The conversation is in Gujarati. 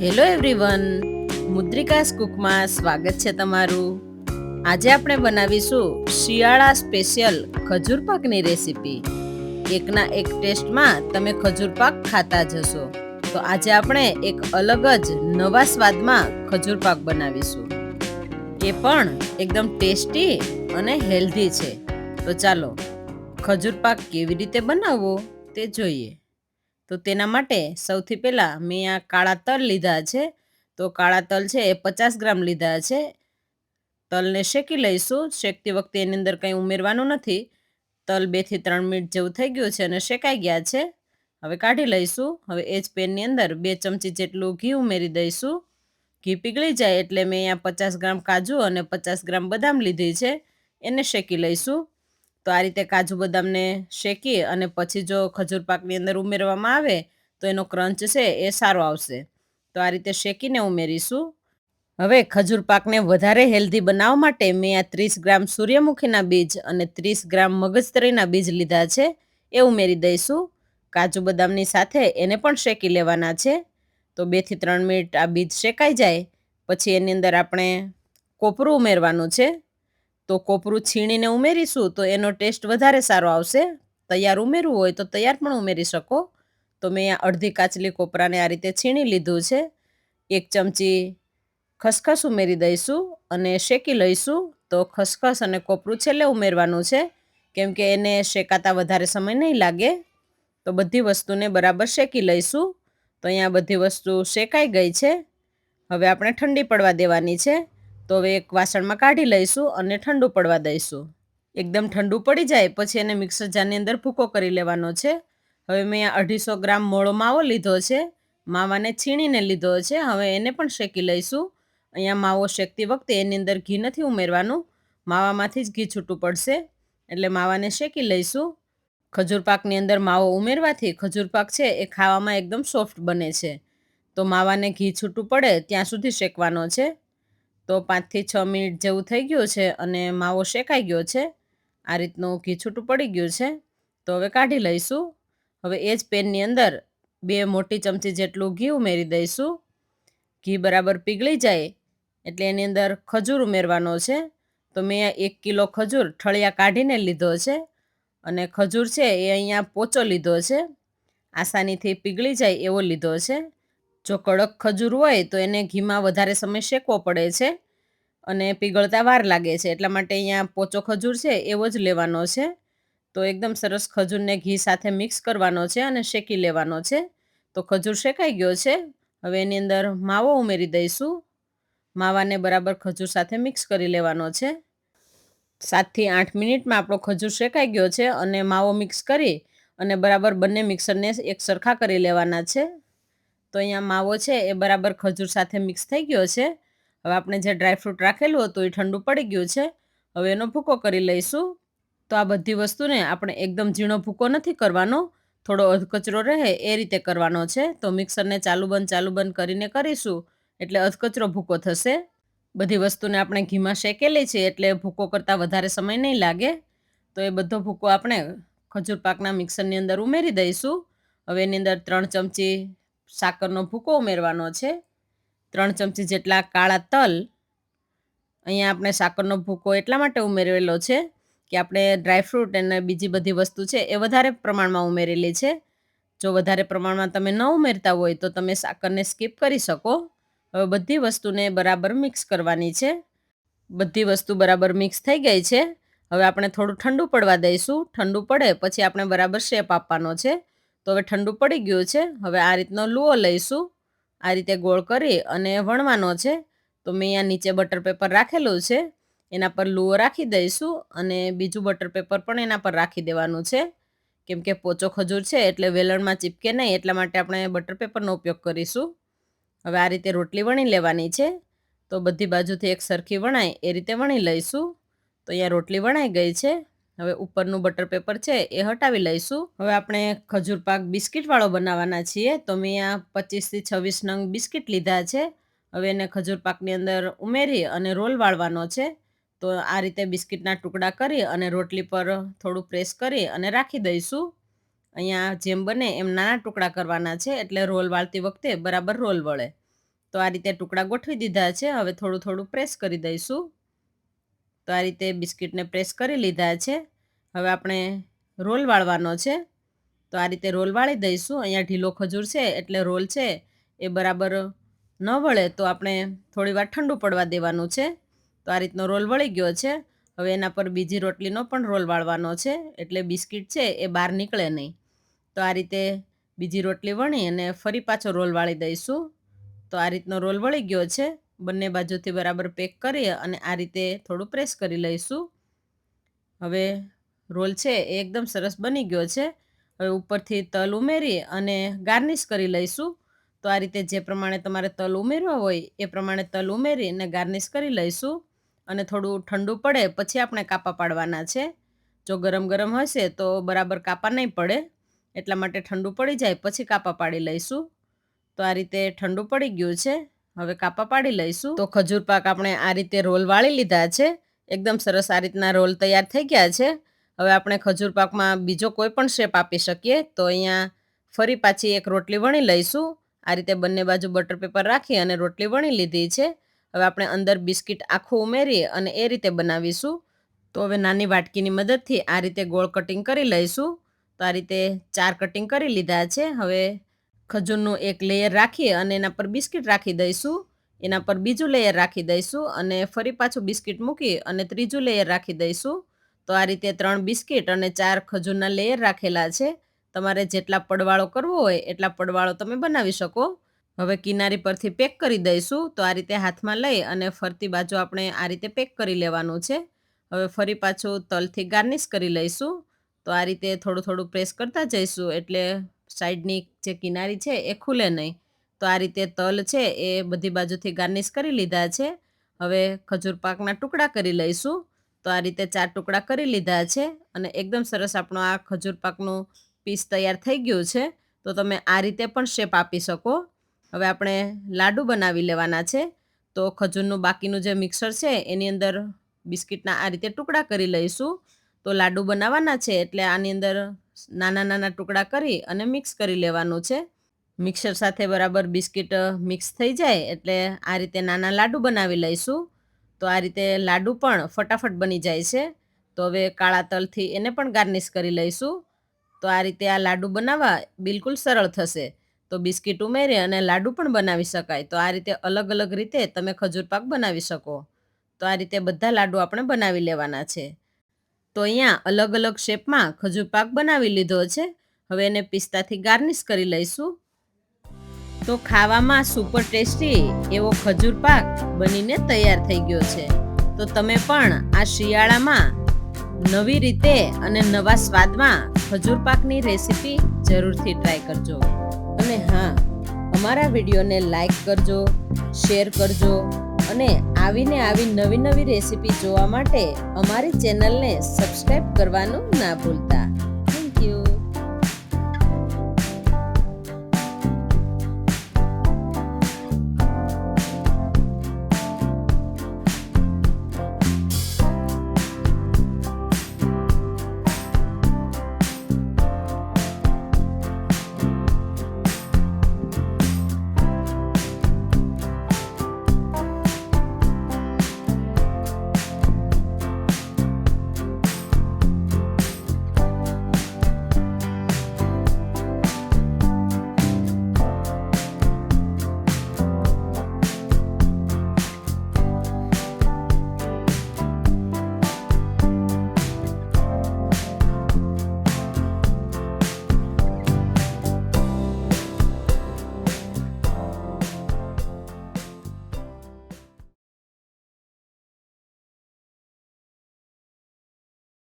હેલો એવરીવન, મુદ્રિકાસ કુકમાં સ્વાગત છે તમારું. આજે આપણે બનાવીશું શિયાળા સ્પેશિયલ ખજૂર પાકની રેસીપી. એકના એક ટેસ્ટમાં તમે ખજૂર પાક ખાતા જશો. તો આજે આપણે એક અલગ જ નવા સ્વાદમાં ખજૂર પાક બનાવીશું. એ પણ એકદમ ટેસ્ટી અને હેલ્ધી છે. તો ચાલો ખજૂર પાક કેવી રીતે બનાવવો તે જોઈએ. તો તેના માટે સૌથી પહેલાં મેં આ કાળા તલ લીધા છે. તો કાળા તલ છે એ 50 ગ્રામ લીધા છે. તલને શેકી લઈશું. શેકતી વખતે એની અંદર કંઈ ઉમેરવાનું નથી. તલ 2 થી 3 મિનિટ જેવું થઈ ગયું છે અને શેકાઈ ગયા છે. હવે કાઢી લઈશું. હવે એ જ પેનની અંદર 2 ચમચી જેટલું ઘી ઉમેરી દઈશું. ઘી પીગળી જાય એટલે મેં અહીંયા 50 ગ્રામ કાજુ અને 50 ગ્રામ બદામ લીધી છે, એને શેકી લઈશું. તો આ રીતે કાજુ બદામને શેકી અને પછી જો ખજૂર પાકની અંદર ઉમેરવામાં આવે તો એનો ક્રંચ છે એ સારો આવશે. તો આ રીતે શેકીને ઉમેરીશું. હવે ખજૂર પાકને વધારે હેલ્ધી બનાવવા માટે મેં આ 30 ગ્રામ સૂર્યમુખીના બીજ અને 30 ગ્રામ મગજતરીના બીજ લીધા છે, એ ઉમેરી દઈશું. કાજુ બદામની સાથે એને પણ શેકી લેવાના છે. તો 2 થી 3 મિનિટ આ બીજ શેકાઈ જાય પછી એની અંદર આપણે કોપરું ઉમેરવાનું છે. તો કોપરું છીણીને ઉમેરીશું તો એનો ટેસ્ટ વધારે સારો આવશે. તૈયાર ઉમેરવું હોય તો તૈયાર પણ ઉમેરી શકો. તો મેં આ અડધી કાચલી કોપરાને આ રીતે છીણી લીધું છે. 1 ચમચી ખસખસ ઉમેરી દઈશું અને શેકી લઈશું. તો ખસખસ અને કોપરું છેલ્લે ઉમેરવાનું છે, કેમ કે એને શેકાતા વધારે સમય નહીં લાગે. તો બધી વસ્તુને બરાબર શેકી લઈશું. તો અહીંયા બધી વસ્તુ શેકાઈ ગઈ છે. હવે આપણે ઠંડી પડવા દેવાની છે. તો હવે એક વાસણમાં કાઢી લઈશું અને ઠંડુ પડવા દઈશું. એકદમ ઠંડુ પડી જાય પછી એને મિક્સર જારની અંદર ભૂકો કરી લેવાનો છે. હવે મેં 250 ગ્રામ મોળો માવો લીધો છે. માવાને છીણીને લીધો છે. હવે એને પણ શેકી લઈશું. અહીંયા માવો શેકતી વખતે એની અંદર ઘી નથી ઉમેરવાનું, માવામાંથી જ ઘી છૂટું પડશે, એટલે માવાને શેકી લઈશું. ખજૂર પાકની અંદર માવો ઉમેરવાથી ખજૂર પાક છે એ ખાવામાં એકદમ સોફ્ટ બને છે. તો માવાને ઘી છૂટું પડે ત્યાં સુધી શેકવાનો છે. તો 5 થી 6 મિનિટ જેવું થઈ ગયું છે અને માવો શેકાઈ ગયો છે. આ રીતનું ઘી છૂટું પડી ગયું છે. તો હવે કાઢી લઈશું. હવે એ જ પેનની અંદર 2 મોટી ચમચી જેટલું ઘી ઉમેરી દઈશું. ઘી બરાબર પીગળી જાય એટલે એની અંદર ખજૂર ઉમેરવાનો છે. તો મેં 1 કિલો ખજૂર ઠળિયા કાઢીને લીધો છે અને ખજૂર છે એ અહીંયા પોચો લીધો છે, આસાનીથી પીગળી જાય એવો લીધો છે. જો કડક ખજૂર હોય તો એને ઘીમાં વધારે સમય શેકવો પડે છે અને પીગળતા વાર લાગે છે, એટલા માટે અહીંયા પોચો ખજૂર છે એવો જ લેવાનો છે. તો એકદમ સરસ ખજૂરને ઘી સાથે મિક્સ કરવાનો છે અને શેકી લેવાનો છે. તો ખજૂર શેકાઈ ગયો છે. હવે એની અંદર માવો ઉમેરી દઈશું. માવાને બરાબર ખજૂર સાથે મિક્સ કરી લેવાનો છે. 7 થી 8 મિનિટમાં આપણો ખજૂર શેકાઈ ગયો છે અને માવો મિક્સ કરી અને બરાબર બંને મિક્સરને એક સરખા કરી લેવાના છે. તો અહીંયા માવો છે એ બરાબર ખજૂર સાથે મિક્સ થઈ ગયો છે. હવે આપણે જે ડ્રાયફ્રૂટ રાખેલું હતું એ ઠંડુ પડી ગયું છે. હવે એનો ભૂકો કરી લઈશું. તો આ બધી વસ્તુને આપણે એકદમ ઝીણો ભૂકો નથી કરવાનો, થોડો અધકચરો રહે એ રીતે કરવાનો છે. તો મિક્સરને ચાલુ બંધ કરીને કરીશું એટલે અધકચરો ભૂકો થશે. બધી વસ્તુને આપણે ઘીમાં શેકેલી છે એટલે ભૂકો કરતાં વધારે સમય નહીં લાગે. તો એ બધો ભૂકો આપણે ખજૂર પાકના મિક્સરની અંદર ઉમેરી દઈશું. હવે એની અંદર 3 ચમચી સાકરનો ભૂકો ઉમેરવાનો છે. 3 ચમચી જેટલા કાળા તલ. અહીંયા આપણે સાકરનો ભૂકો એટલા માટે ઉમેરેલો છે કે આપણે ડ્રાયફ્રૂટ અને બીજી બધી વસ્તુ છે એ વધારે પ્રમાણમાં ઉમેરેલી છે. જો વધારે પ્રમાણમાં તમે ન ઉમેરતા હોય તો તમે સાકરને સ્કીપ કરી શકો. હવે બધી વસ્તુને બરાબર મિક્સ કરવાની છે. બધી વસ્તુ બરાબર મિક્સ થઈ ગઈ છે. હવે આપણે થોડું ઠંડુ પડવા દઈશું. ઠંડુ પડે પછી આપણે બરાબર શેપ આપવાનો છે. તો હવે ઠંડુ પડી ગયું છે. હવે આ રીતનો લુઓ લઈશું. આ રીતે ગોળ કરી અને વણવાનો છે. તો મેં અહીંયા નીચે બટર પેપર રાખેલું છે, એના પર લુઓ રાખી દઈશું અને બીજું બટર પેપર પણ એના પર રાખી દેવાનું છે, કેમ કે પોચો ખજૂર છે એટલે વેલણમાં ચીપકે નહીં, એટલા માટે આપણે બટર પેપરનો ઉપયોગ કરીશું. હવે આ રીતે રોટલી વણી લેવાની છે. તો બધી બાજુથી એક સરખી વણાય એ રીતે વણી લઈશું. તો અહીંયા રોટલી વણાઈ ગઈ છે. હવે ઉપરનું બટર પેપર છે એ હટાવી લઈશું. હવે આપણે ખજૂર પાક બિસ્કિટવાળો બનાવવાના છીએ. તો મેં અહીંયા 25 થી 26 નંગ બિસ્કિટ લીધા છે. હવે એને ખજૂર પાકની અંદર ઉમેરી અને રોલ વાળવાનો છે. તો આ રીતે બિસ્કિટના ટુકડા કરી અને રોટલી પર થોડું પ્રેસ કરી અને રાખી દઈશું. અહીંયા જેમ બને એમ નાના ટુકડા કરવાના છે એટલે રોલ વાળતી વખતે બરાબર રોલ વળે. તો આ રીતે ટુકડા ગોઠવી દીધા છે. હવે થોડું થોડું પ્રેસ કરી દઈશું. તો આ રીતે બિસ્કિટને પ્રેસ કરી લીધા છે. હવે આપણે રોલ વાળવાનો છે. તો આ રીતે રોલ વાળી દઈશું. અહીંયા ઢીલો ખજૂર છે એટલે રોલ છે એ બરાબર ન વળે તો આપણે થોડી વાર ઠંડુ પડવા દેવાનું છે. તો આ રીતનો રોલ વળી ગયો છે. હવે એના પર બીજી રોટલીનો પણ રોલ વાળવાનો છે એટલે બિસ્કિટ છે એ બહાર નીકળે નહીં. તો આ રીતે બીજી રોટલી વણી અને ફરી પાછો રોલ વાળી દઈશું. તો આ રીતનો રોલ વળી ગયો છે. બંને બાજુથી બરાબર પેક કરી અને આ રીતે થોડું પ્રેસ કરી લઈશું. હવે રોલ છે એ એકદમ સરસ બની ગયો છે. હવે ઉપરથી તલ ઉમેરી અને ગાર્નિશ કરી લઈશું. તો આ રીતે જે પ્રમાણે તમારે તલ ઉમેરવા હોય એ પ્રમાણે તલ ઉમેરી અને ગાર્નિશ કરી લઈશું. અને થોડું ઠંડુ પડે પછી આપણે કાપા પાડવાના છે. જો ગરમ ગરમ હશે તો બરાબર કાપા નહીં પડે, એટલા માટે ઠંડુ પડી જાય પછી કાપા પાડી લઈશું. તો આ રીતે ઠંડુ પડી ગયું છે. હવે કાપા પાડી લઈશું. તો ખજૂર પાક આપણે આ રીતે રોલ વાળી લીધા છે. એકદમ સરસ આ રીતના રોલ તૈયાર થઈ ગયા છે. હવે આપણે ખજૂર પાકમાં બીજો કોઈ પણ શેપ આપી શકીએ. તો અહીંયા ફરી પાછી એક રોટલી વણી લઈશું. આ રીતે બંને બાજુ બટર પેપર રાખી અને રોટલી વણી લીધી છે. હવે આપણે અંદર બિસ્કિટ આખું ઉમેરી અને એ રીતે બનાવીશું. તો હવે નાની વાટકીની મદદથી આ રીતે ગોળ કટિંગ કરી લઈશું. તો આ રીતે 4 કટિંગ કરી લીધા છે. હવે ખજૂરનું એક લેયર રાખી અને એના પર બિસ્કિટ રાખી દઈશું. એના પર બીજું લેયર રાખી દઈશું અને ફરી પાછું બિસ્કિટ મૂકી અને ત્રીજું લેયર રાખી દઈશું. તો આ રીતે 3 બિસ્કિટ અને 4 ખજૂરના લેયર રાખેલા છે. તમારે જેટલા પડવાળો કરવો હોય એટલા પડવાળો તમે બનાવી શકો. હવે કિનારી પરથી પેક કરી દઈશું. તો આ રીતે હાથમાં લઈ અને ફરતી બાજુ આપણે આ રીતે પેક કરી લેવાનું છે. હવે ફરી પાછું તલથી ગાર્નિશ કરી લઈશું. તો આ રીતે થોડું થોડું પ્રેસ કરતા જઈશું એટલે સાઈડની જે કિનારી છે એ ખુલે નહીં. તો આ રીતે તલ છે એ બધી બાજુથી ગાર્નિશ કરી લીધા છે. હવે ખજૂર પાકના ટુકડા કરી લઈશું. તો આ રીતે 4 ટુકડા કરી લીધા છે અને એકદમ સરસ આપણો આ ખજૂર પાકનું પીસ તૈયાર થઈ ગયું છે. તો તમે આ રીતે પણ શેપ આપી શકો. હવે આપણે લાડુ બનાવી લેવાના છે. તો ખજૂરનું બાકીનું જે મિક્સર છે એની અંદર બિસ્કિટના આ રીતે ટુકડા કરી લઈશું. તો લાડુ બનાવવાના છે એટલે આની અંદર નાના નાના ટુકડા કરી અને મિક્સ કરી લેવાનું છે. મિક્સર સાથે બરાબર બિસ્કિટ મિક્સ થઈ જાય એટલે આ રીતે નાના લાડુ બનાવી લઈશું. તો આ રીતે લાડુ પણ ફટાફટ બની જાય છે. તો હવે કાળા તલથી એને પણ ગાર્નિશ કરી લઈશું. તો આ રીતે આ લાડુ બનાવવા બિલકુલ સરળ થશે. તો બિસ્કિટ ઉમેરી અને લાડુ પણ બનાવી શકાય. તો આ રીતે અલગ અલગ રીતે તમે ખજૂર પાક બનાવી શકો. તો આ રીતે બધા લાડુ આપણે બનાવી લેવાના છે. તો અહીંયા અલગ અલગ શેપમાં ખજૂર પાક બનાવી લીધો છે. હવે એને પિસ્તાથી ગાર્નિશ કરી લઈશું. તો ખાવામાં સુપર ટેસ્ટી એવો ખજૂર પાક બનીને તૈયાર થઈ ગયો છે. તો તમે પણ આ શિયાળામાં નવી રીતે અને નવા સ્વાદમાં ખજૂર પાકની રેસીપી જરૂરથી ટ્રાય કરજો. અને હા, અમારા વિડીયોને લાઈક કરજો, શેર કરજો અને આવી નવી નવી રેસીપી જોવા માટે અમારી ચેનલને સબસ્ક્રાઈબ કરવાનું ના ભૂલતા.